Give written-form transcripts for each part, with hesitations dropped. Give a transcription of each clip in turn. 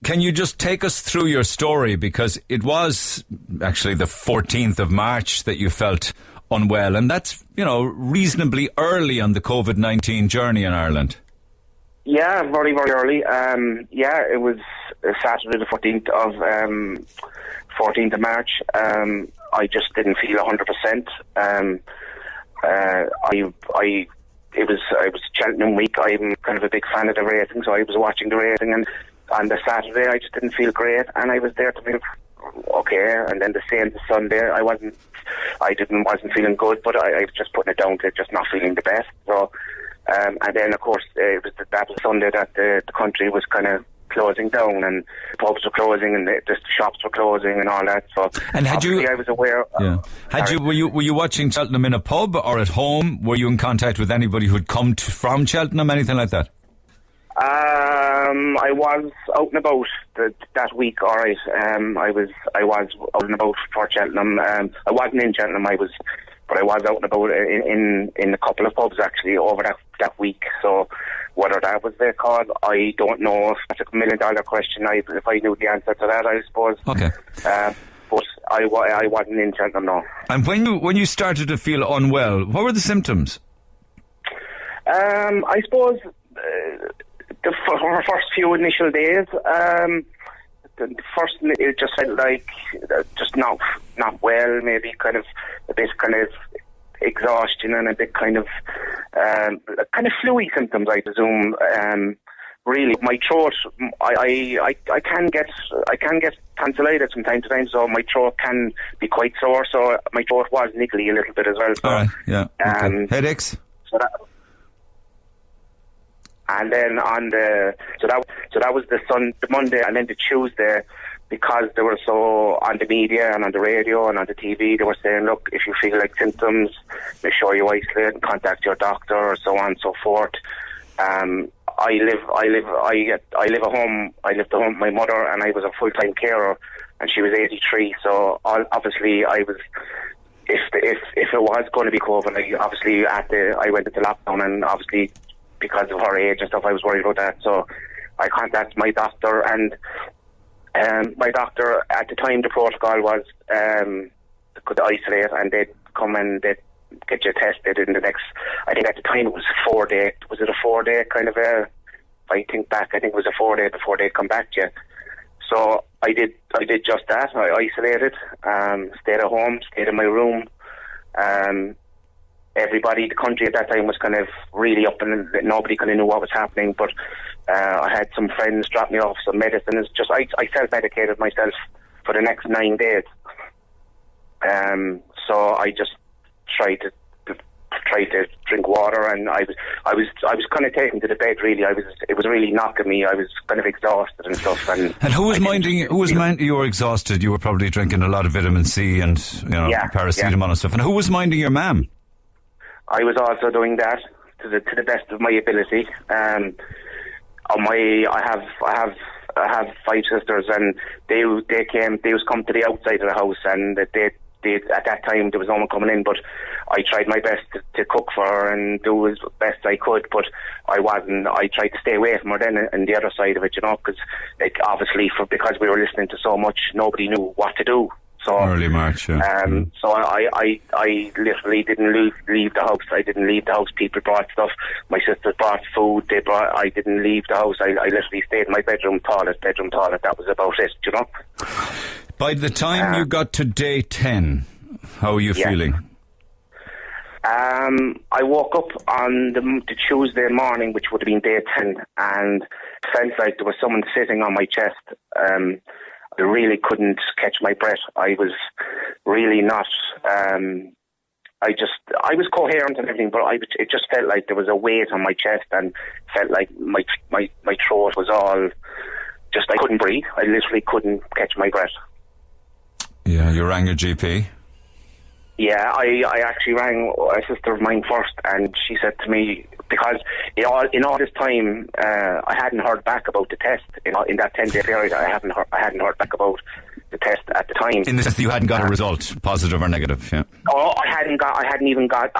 Can you just take us through your story? Because it was actually the 14th of March that you felt unwell, and that's, reasonably early on the COVID-19 journey in Ireland. Yeah, very, very early. It was Saturday the 14th of March. I just didn't feel 100%. It was Cheltenham week. I'm kind of a big fan of the racing, so I was watching the racing, and on the Saturday I just didn't feel great, and I was there to feel okay. And then the same Sunday, I wasn't feeling good, but I was just putting it down to just not feeling the best. So, and then of course it was that Sunday that the country was kind of closing down, and pubs were closing, and the shops were closing, and all that. So, and I was aware. Were you watching Cheltenham in a pub or at home? Were you in contact with anybody who'd come from Cheltenham, anything like that? I was out and about that week. All right. I was out and about for Cheltenham. I wasn't in Cheltenham. But I was out and about in a couple of pubs actually over that week. So whether that was their call, I don't know. That's $1 million question. If I knew the answer to that, I suppose. Okay. But I wasn't in Cheltenham, no. And when you started to feel unwell, what were the symptoms? I suppose the first few initial days, it just felt like just not well, maybe kind of a bit kind of exhaustion and a bit kind of flu-y symptoms, I presume. Really, my throat, I can get tonsillitis from time to time, so my throat can be quite sore. So my throat was niggly a little bit as well. So, all right, yeah. Okay. Headaches. And then so that was the Monday, and then the Tuesday, because they were so on the media and on the radio and on the TV, they were saying, look, if you feel like symptoms, make sure you isolate and contact your doctor, or so on and so forth. I live at home. I lived at home with my mother, and I was a full-time carer, and she was 83. So obviously, I was. If it was going to be COVID, I went into lockdown, and obviously, because of her age and stuff, I was worried about that. So I contacted my doctor, and my doctor at the time, the protocol was could isolate, and they'd come and they'd get you tested in the next. I think at the time it was 4 day. Was it a 4 day kind of a? If I think back, I think it was a 4 day before they'd come back to you. So I did just that. I isolated, stayed at home, stayed in my room. Everybody, the country at that time was kind of really up, and nobody kind of knew what was happening. But I had some friends drop me off some medicines. I self-medicated myself for the next 9 days. So I just tried to drink water, and I was kind of taken to the bed. Really, it was really knocking me. I was kind of exhausted and stuff. And who was minding? You were exhausted. You were probably drinking a lot of vitamin C and paracetamol and stuff. And who was minding your mum? I was also doing that to the best of my ability. I have 5 sisters, and they come to the outside of the house, and they at that time there was no one coming in, but I tried my best to cook for her and do as best I could, but I tried to stay away from her then, and the other side of it, because obviously because we were listening to so much, nobody knew what to do. So early March, yeah. So I literally didn't leave the house. I didn't leave the house. People brought stuff. My sisters brought food. I didn't leave the house. I literally stayed in my bedroom toilet. That was about it, By the time you got to day 10, how are you feeling? I woke up on the Tuesday morning, which would have been day 10, and felt like there was someone sitting on my chest. I really couldn't catch my breath. I was really not. I was coherent and everything, but it just felt like there was a weight on my chest, and felt like my throat was all just. I couldn't breathe. I literally couldn't catch my breath. Yeah, you rang your GP? Yeah, I actually rang a sister of mine first, and she said to me, because in all this time, I hadn't heard back about the test. In that 10-day period, I hadn't heard back about the test at the time. In the sense that you hadn't got a result, positive or negative, yeah? Oh, I hadn't even gone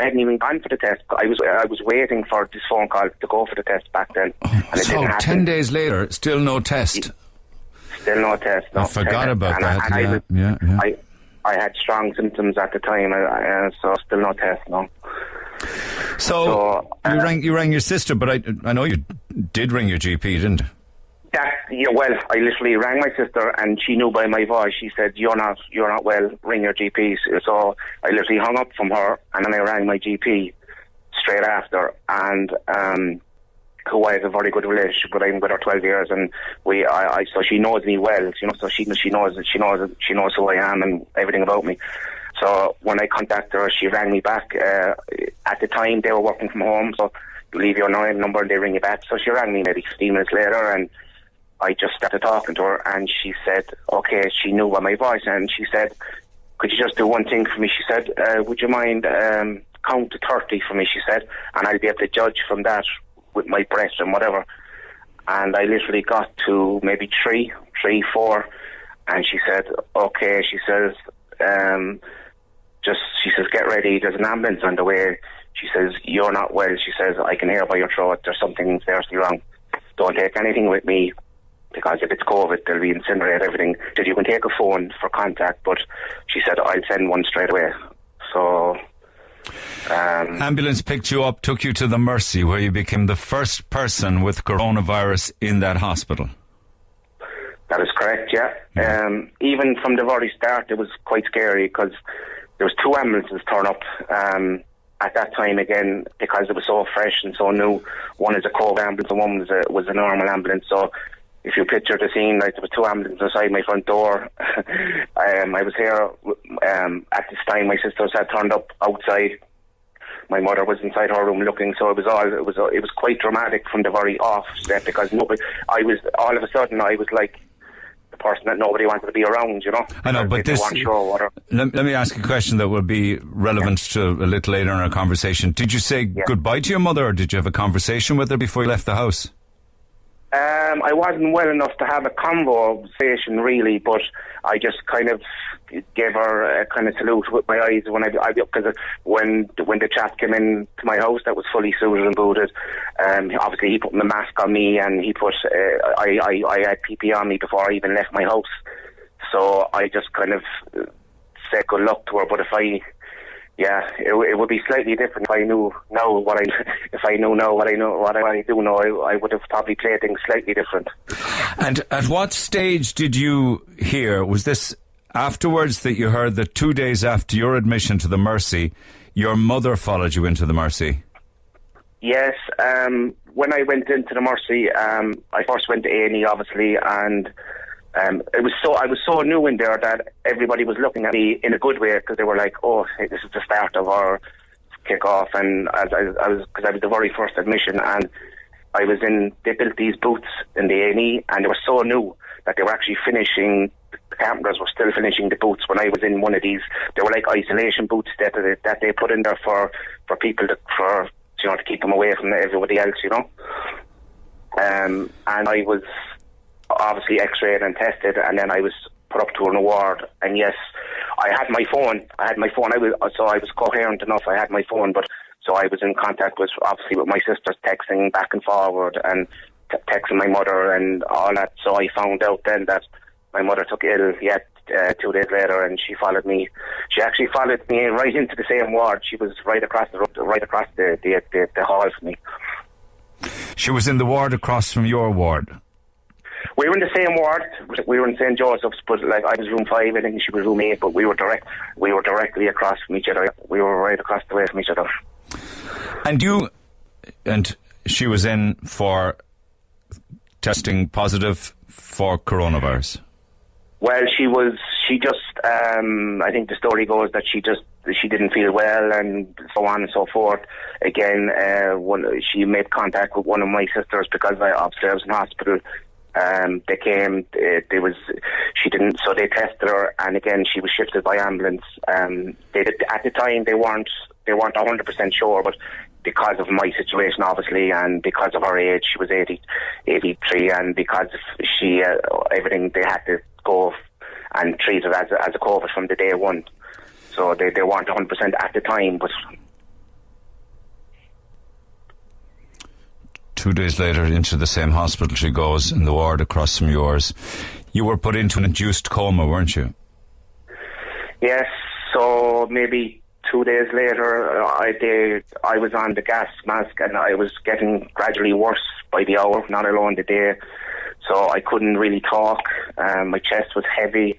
for the test. I was waiting for this phone call to go for the test back then. Oh, and it didn't happen. 10 days later, still no test? Still no test. No. I forgot about that. I had strong symptoms at the time, so still no test. No. So you rang your sister, but I know you did ring your GP, didn't you? Well, I literally rang my sister, and she knew by my voice. She said, "You're not well. Ring your GP." So I literally hung up from her, and then I rang my GP straight after, and who I have a very good relationship with. I'm with her 12 years, and so she knows me well. So she knows who I am and everything about me. So when I contacted her, she rang me back. At the time, they were working from home, so you leave your number and they ring you back. So she rang me maybe 15 minutes later, and I just started talking to her, and she said, okay, she knew by my voice, and she said, could you just do one thing for me? She said, would you mind count to 30 for me, she said, and I'll be able to judge from that with my breath and whatever. And I literally got to maybe 3, 4, and she said, okay, she says, get ready, there's an ambulance on the way. She says, you're not well. She says, I can hear by your throat there's something seriously wrong. Don't take anything with me, because if it's COVID, they'll be incinerate everything. She said, you can take a phone for contact, but she said, I'll send one straight away. So ambulance picked you up, took you to the Mercy, where you became the first person with coronavirus in that hospital. That is correct, yeah. Even from the very start, it was quite scary, because there was 2 ambulances turn up at that time again, because it was so fresh and so new. One is a COVID ambulance and one was a normal ambulance. So if you picture the scene, like, there was 2 ambulances outside my front door. I was here at this time. My sisters had turned up outside. My mother was inside her room looking. So it was quite dramatic from the very offset, because I was all of a sudden like the person that nobody wanted to be around, I know, but this... Let me ask a question that will be relevant to a little later in our conversation. Did you say goodbye to your mother, or did you have a conversation with her before you left the house? I wasn't well enough to have a conversation, really, but I just kind of gave her a kind of salute with my eyes because when the chap came in to my house that was fully suited and booted, obviously he put the mask on me, and he put I had PPE on me before I even left my house, so I just kind of said good luck to her. But it would be slightly different if I knew now what I do know. I would have probably played things slightly different. And at what stage did you hear? Was this afterwards that you heard that 2 days after your admission to the Mercy, your mother followed you into the Mercy? Yes. When I went into the Mercy, I first went to A&E, obviously, and I was so new in there that everybody was looking at me in a good way, because they were like, "Oh, hey, this is the start of our kick-off." And because I was the very first admission, and they built these booths in the A&E, and they were so new that they were actually finishing. The carpenters were still finishing the booths when I was in one of these. They were like isolation booths that they put in there for people to keep them away from everybody else, And I was obviously x-rayed and tested, and then I was put up to an award. And yes, I had my phone. I was coherent enough. I had my phone, but so I was in contact with my sisters, texting back and forward, and texting my mother and all that. So I found out then that my mother took ill 2 days later, and she followed me. She actually followed me right into the same ward. She was right across the hall from me. She was in the ward across from your ward. We were in the same ward. We were in St. Joseph's, but like I was room 5, I think she was room 8, but we were directly across from each other. We were right across the way from each other. And she was in for testing positive for coronavirus. Well, she just, I think the story goes that she didn't feel well, and so on and so forth. Again, she made contact with one of my sisters, because I was in hospital. They came, she didn't, so they tested her, and again, she was shifted by ambulance. At the time, they weren't 100% sure, but because of my situation, obviously, and because of her age, she was 83, and because she, everything, they had to go and treat it as a COVID from the day one. So they weren't 100% at the time, but 2 days later, into the same hospital she goes, in the ward across from yours. You were put into an induced coma, weren't you? Yes, so maybe 2 days later, I was on the gas mask and I was getting gradually worse by the hour, not alone the day. So I couldn't really talk. My chest was heavy.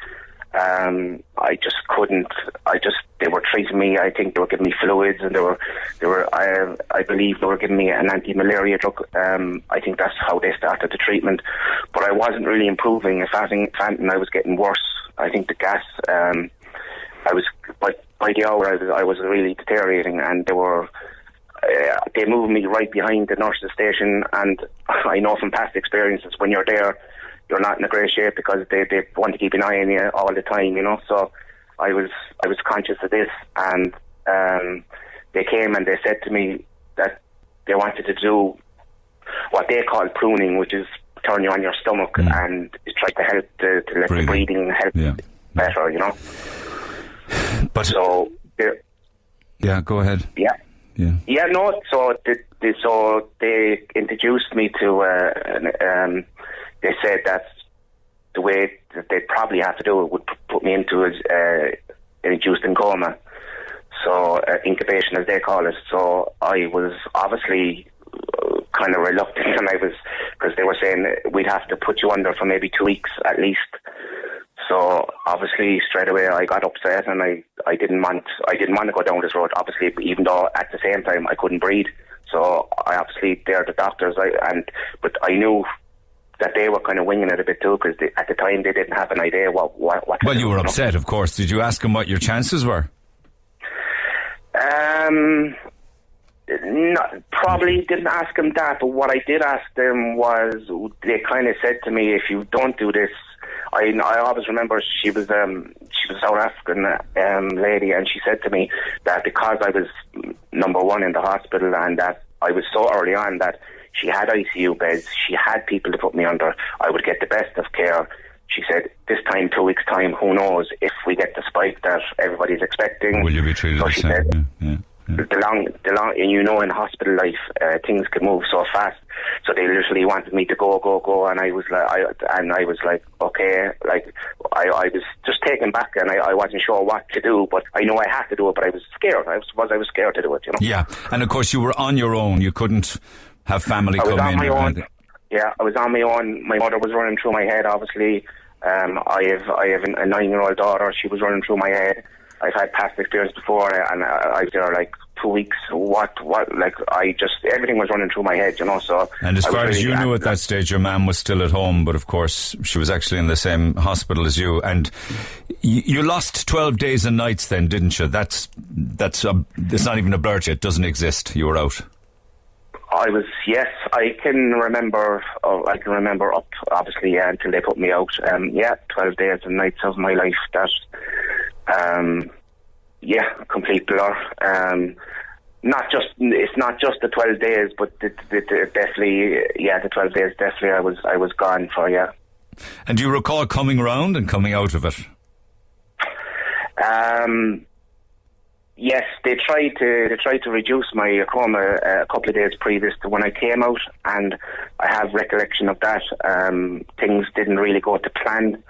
I just couldn't. They were treating me. I think they were giving me fluids, and I believe they were giving me an anti-malaria drug. I think that's how they started the treatment. But I wasn't really improving. If anything, I was getting worse. I think the gas. I was by the hour. I was really deteriorating, and they moved me right behind the nurse's station. And I know from past experiences, when you're there, you're not in a great shape because they want to keep an eye on you all the time, you know. So I was conscious of this, and they came and they said to me that they wanted to do what they call pruning, which is turn you on your stomach and try to help to let the breathing help better, you know. But so go ahead. No. So they introduced me to. They said that the way that they'd probably have to do it would put me into an induced coma, so incubation as they call it. So I was obviously kind of reluctant, and because they were saying we'd have to put you under for maybe 2 weeks at least. So obviously straight away I got upset, and I didn't want to go down this road. Obviously, even though at the same time I couldn't breathe. So I obviously they're the doctors, but I knew that they were kind of winging it a bit too, because at the time they didn't have an idea what well, you were upset, of course. Did you ask them what your chances were? No, probably didn't ask them that, but what I did ask them was, they kind of said to me, if you don't do this, I always remember she was a South African lady, and she said to me that because I was number one in the hospital and that I was so early on that she had ICU beds, she had people to put me under, I would get the best of care. She said, this time, 2 weeks' time, who knows if we get the spike that everybody's expecting. Will you be treated so the she same? said, yeah. the long, and you know, in hospital life, things can move so fast. So they literally wanted me to go, and I was like, okay, like I was just taken back, and I wasn't sure what to do, but I know I had to do it, but I was scared. I was scared to do it, you know. Yeah, and of course you were on your own. You couldn't have family come in. I was on my own. Yeah, I was on my own. My mother was running through my head, obviously. I have a 9-year-old daughter. She was running through my head. I've had past experience before, and I was there like 2 weeks. Everything was running through my head, you know. So. And as far as you knew at that stage, your mum was still at home, but of course she was actually in the same hospital as you. And you lost 12 days and nights then, didn't you? That's not even a blur yet. It doesn't exist. You were out. Yes, I can remember up, obviously, until they put me out. 12 days and nights of my life that, complete blur. It's not just the 12 days, but definitely, the 12 days, definitely I was gone for, yeah. And do you recall coming round and coming out of it? Yes, they tried to reduce my coma a couple of days previous to when I came out, and I have recollection of that. Things didn't really go to plan.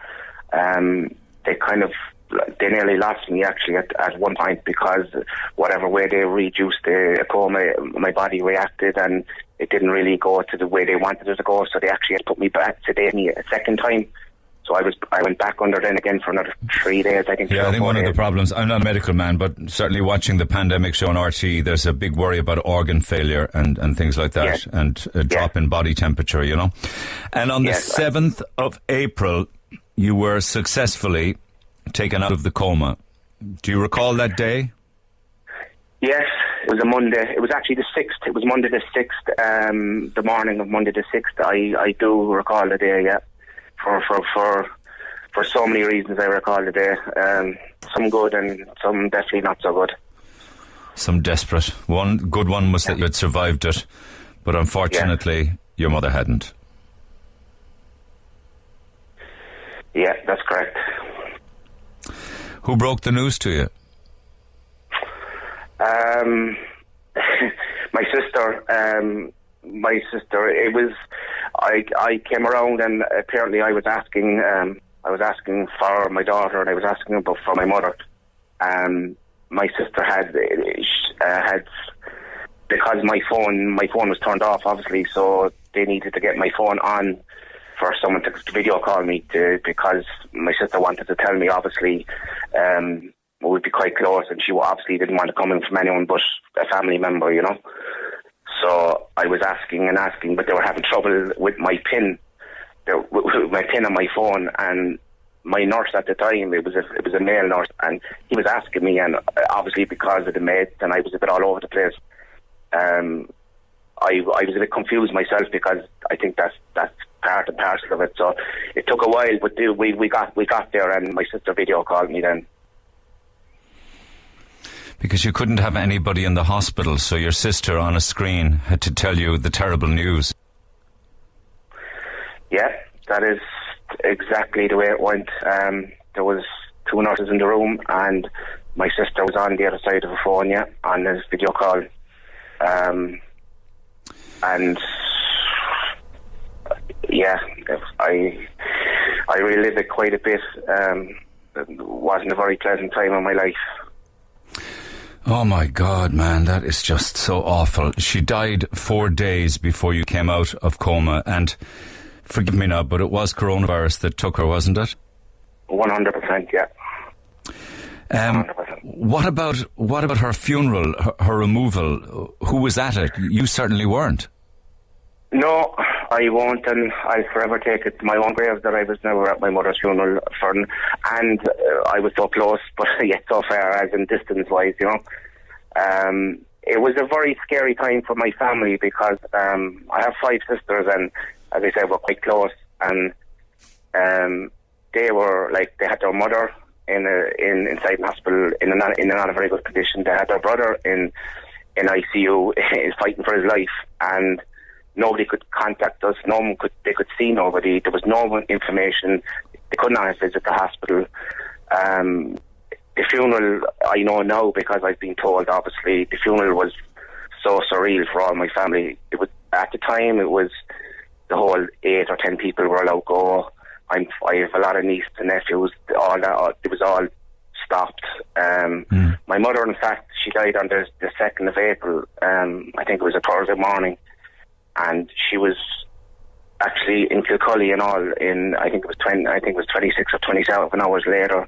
They nearly lost me actually at one point, because whatever way they reduced the coma, my body reacted and it didn't really go to the way they wanted it to go. So they actually had to put me back, sedate me a second time. So I went back under then again for another 3 days, I think. Yeah, I think one of the problems, I'm not a medical man, but certainly watching the pandemic show on RT, there's a big worry about organ failure and things like that, yes. and a drop in body temperature, you know. And on the 7th of April, you were successfully taken out of the coma. Do you recall that day? Yes, it was a Monday. It was actually the 6th. It was Monday the 6th, the morning of Monday the 6th. I do recall the day, yeah. For so many reasons I recall the day. Some good and some definitely not so good. Some desperate. One good one was that you had survived it, but unfortunately your mother hadn't. Yeah, that's correct. Who broke the news to you? My sister. It was. I came around, and apparently I was asking for my daughter, and I was asking for my mother. My sister had because my phone was turned off, obviously, so they needed to get my phone on for someone to video call me because my sister wanted to tell me, obviously, we'd be quite close, and she obviously didn't want to come in from anyone but a family member, you know. So I was asking, but they were having trouble with my PIN, with my PIN on my phone, and my nurse at the time, it was a male nurse, and he was asking me, and obviously because of the meds, and I was a bit all over the place. I was a bit confused myself because I think that's part and parcel of it. So it took a while, but we got there, and my sister video called me then. Because you couldn't have anybody in the hospital, so your sister on a screen had to tell you the terrible news. Yeah, that is exactly the way it went. There was 2 nurses in the room, and my sister was on the other side of the phone, on this video call. And yeah, I relived it quite a bit. It wasn't a very pleasant time in my life. Oh my God, man, that is just so awful. She died 4 days before you came out of coma, and forgive me now, but it was coronavirus that took her, wasn't it? 100%, yeah. 100%. What about her funeral, her removal? Who was at it? You certainly weren't. No, I won't, and I'll forever take it to my own grave that I was never at my mother's funeral and I was so close, but yet so far as in distance-wise, you know. It was a very scary time for my family because I have 5 sisters, and as I said, we're quite close, and they were like, they had their mother inside the hospital in a not a very good condition. They had their brother in ICU fighting for his life, and nobody could contact us. They could see nobody. There was no information. They could not visit the hospital. The funeral, I know now because I've been told, obviously, the funeral was so surreal for all my family. It was, at the time, it was the whole 8 or 10 people were allowed to go. I have a lot of nieces and nephews. All that, it was all stopped. My mother, in fact, she died on the 2nd of April. I think it was a Thursday morning, and she was actually in Kilcully and all. I think it was 26 or 27 hours later.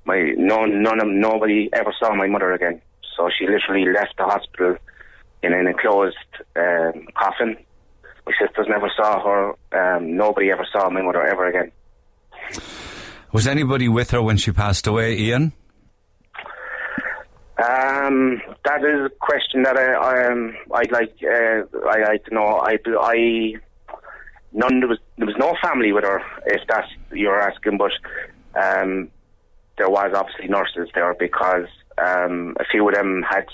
Nobody ever saw my mother again. So she literally left the hospital in an enclosed coffin. My sisters never saw her. Nobody ever saw my mother ever again. Was anybody with her when she passed away, Ian? That is a question that I'd like to know. There was no family with her, if that's you're asking, but there was obviously nurses there because a few of them had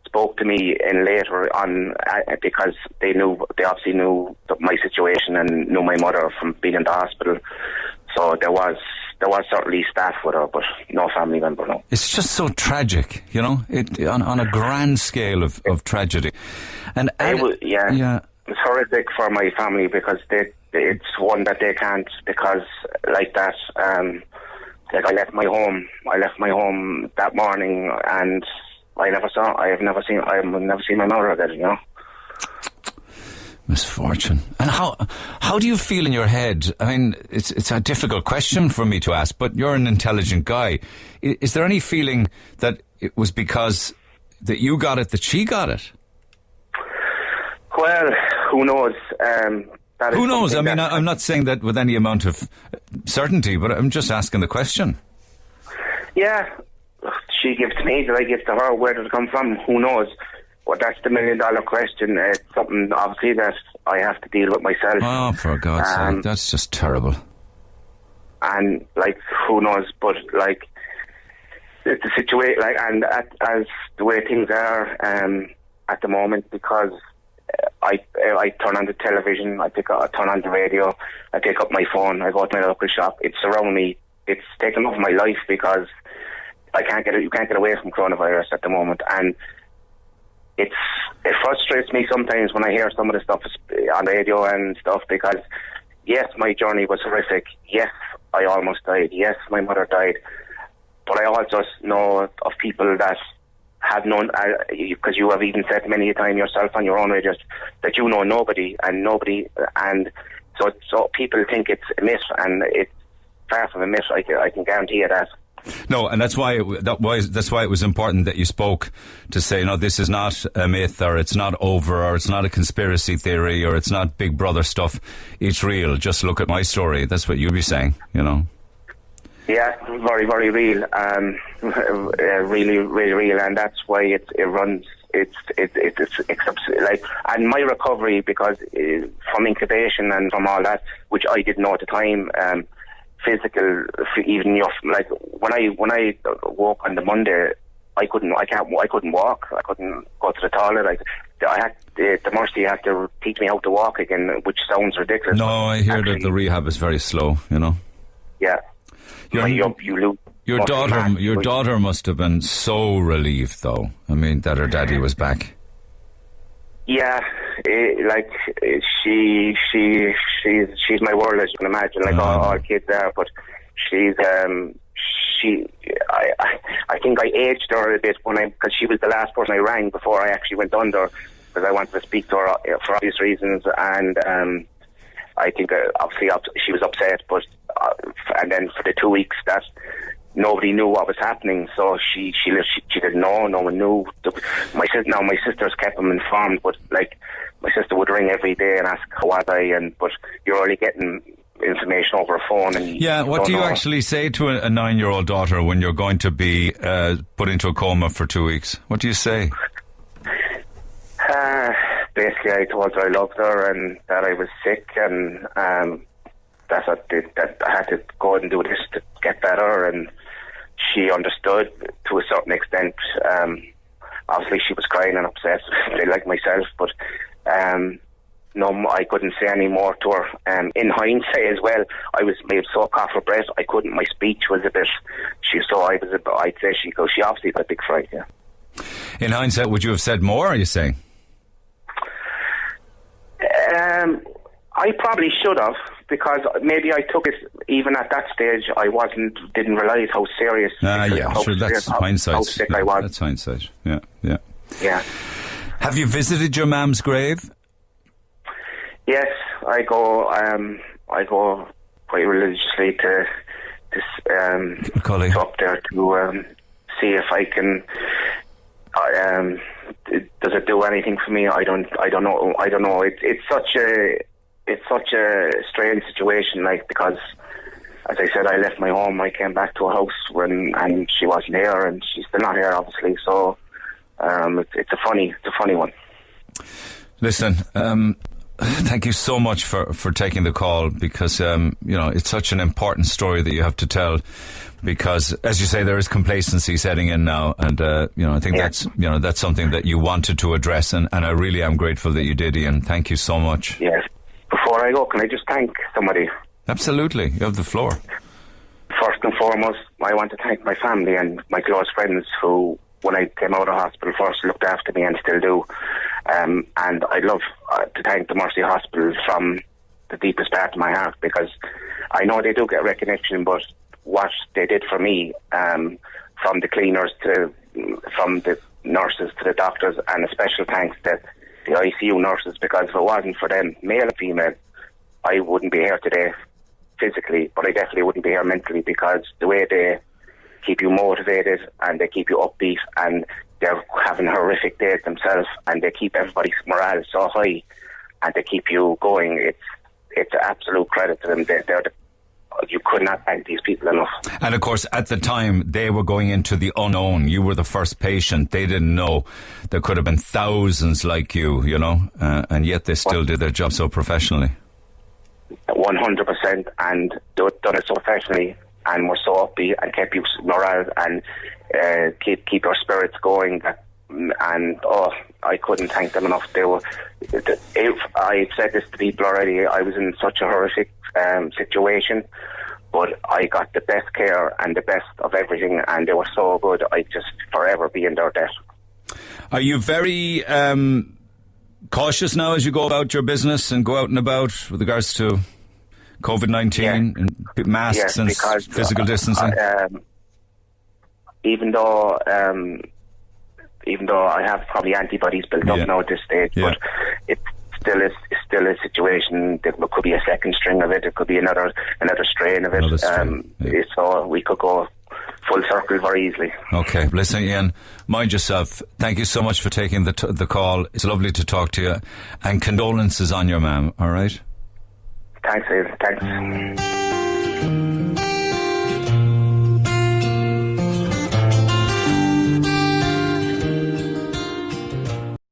spoke to me in later on because they obviously knew my situation and knew my mother from being in the hospital. So there was certainly staff with her, but no family member, no. It's just so tragic, you know, on a grand scale of tragedy. And it's horrific for my family because it's one that they can't, because like that, like I left my home that morning, and I have never seen my mother again, you know. Misfortune. And how do you feel in your head? I mean, it's a difficult question for me to ask, but you're an intelligent guy. Is there any feeling that it was because that you got it that she got it? Well, who knows? Who knows? I mean, I'm not saying that with any amount of certainty, but I'm just asking the question. Yeah, she gives to me, did I give to her? Where did it come from? Who knows? Well, that's the $1 million question. It's something, obviously, that I have to deal with myself. Oh, for God's sake, that's just terrible. And, like, who knows? But, like, it's the situation, like, and as the way things are at the moment, because I turn on the television, I turn on the radio, I pick up my phone, I go to my local shop. It's around me. It's taken over my life because you can't get away from coronavirus at the moment. And it frustrates me sometimes when I hear some of the stuff on the radio and stuff, because yes, my journey was horrific. Yes, I almost died. Yes, my mother died. But I also know of people that have known, because you have even said many a time yourself on your own radio, that you know nobody, and so people think it's a myth, and it's far from a myth. I can guarantee you that. No, and that's why it was important that you spoke to say, no, this is not a myth, or it's not over, or it's not a conspiracy theory, or it's not Big Brother stuff. It's real. Just look at my story. That's what you'd be saying, you know. Yeah, very, very real. Really, really real, and that's why it runs. It's like, and my recovery, because from incubation and from all that, which I didn't know at the time. Physical, even like when I woke on the Monday, I couldn't walk. I couldn't go to the toilet. The Mercy had to teach me how to walk again, which sounds ridiculous. No, I hear that the rehab is very slow. You know. Yeah. Your daughter must have been so relieved, though. I mean, that her daddy was back. Yeah, she's my world, as you can imagine. Like all kids are, but she's I think I aged her a bit because she was the last person I rang before I actually went under, because I wanted to speak to her for obvious reasons, and I think obviously she was upset, but and then for the 2 weeks that nobody knew what was happening, so she didn't know. No one knew. My sisters kept them informed, but like my sister would ring every day and ask how was I, but you're only getting information over a phone. And what do you actually say to a 9-year-old daughter when you're going to be put into a coma for 2 weeks? What do you say? Basically, I told her I loved her and that I was sick, and that I had to go and do this to get better, and she understood to a certain extent. Obviously she was crying and upset, like myself, but no, I couldn't say any more to her. In hindsight as well, I was made so cough for breath, I couldn't, my speech was a bit, I'd say she obviously got a big fright, yeah. In hindsight, would you have said more, are you saying? I probably should have, because maybe I took it, even at that stage, didn't realise how serious. That's hindsight. How sick I was. That's hindsight. Yeah. Yeah. Have you visited your mum's grave? Yes, I go quite religiously to up there to see if I can. Does it do anything for me? I don't know. It's such a strange situation, like, because, as I said, I left my home. I came back to a house and she wasn't here, and she's still not here, obviously. So it's a funny one. Listen, thank you so much for taking the call, because it's such an important story that you have to tell. Because, as you say, there is complacency setting in now, and I think that's something that you wanted to address, and I really am grateful that you did, Ian. Thank you so much. Yes. Before I go, can I just thank somebody? Absolutely, you have the floor. First and foremost, I want to thank my family and my close friends who, when I came out of hospital, first looked after me and still do. And I'd love to thank the Mercy Hospital from the deepest part of my heart, because I know they do get recognition, but what they did for me, from the cleaners from the nurses to the doctors, and a special thanks to the ICU nurses, because if it wasn't for them, male and female, I wouldn't be here today physically, but I definitely wouldn't be here mentally, because the way they keep you motivated and they keep you upbeat, and they're having horrific days themselves, and they keep everybody's morale so high, and they keep you going. It's an absolute credit to them. You could not thank these people enough. And of course, at the time, they were going into the unknown. You were the first patient. They didn't know. There could have been thousands like you, and yet they still did their job so professionally. 100%, and done it so professionally, and were so upbeat, and kept you morale, and keep your spirits going. And I couldn't thank them enough. I've said this to people already. I was in such a horrific situation, but I got the best care and the best of everything, and they were so good. I'd just forever be in their debt. Are you very cautious now as you go about your business and go out and about with regards to COVID-19 and masks and physical distancing? Even though I have probably antibodies built up now at this stage, but it's still a situation that could be a second string of it. It could be another strain of it. So we could go full circle very easily. Okay, listen, Ian, mind yourself. Thank you so much for taking the call. It's lovely to talk to you, and condolences on your mum. All right. Thanks, Ian. Thanks.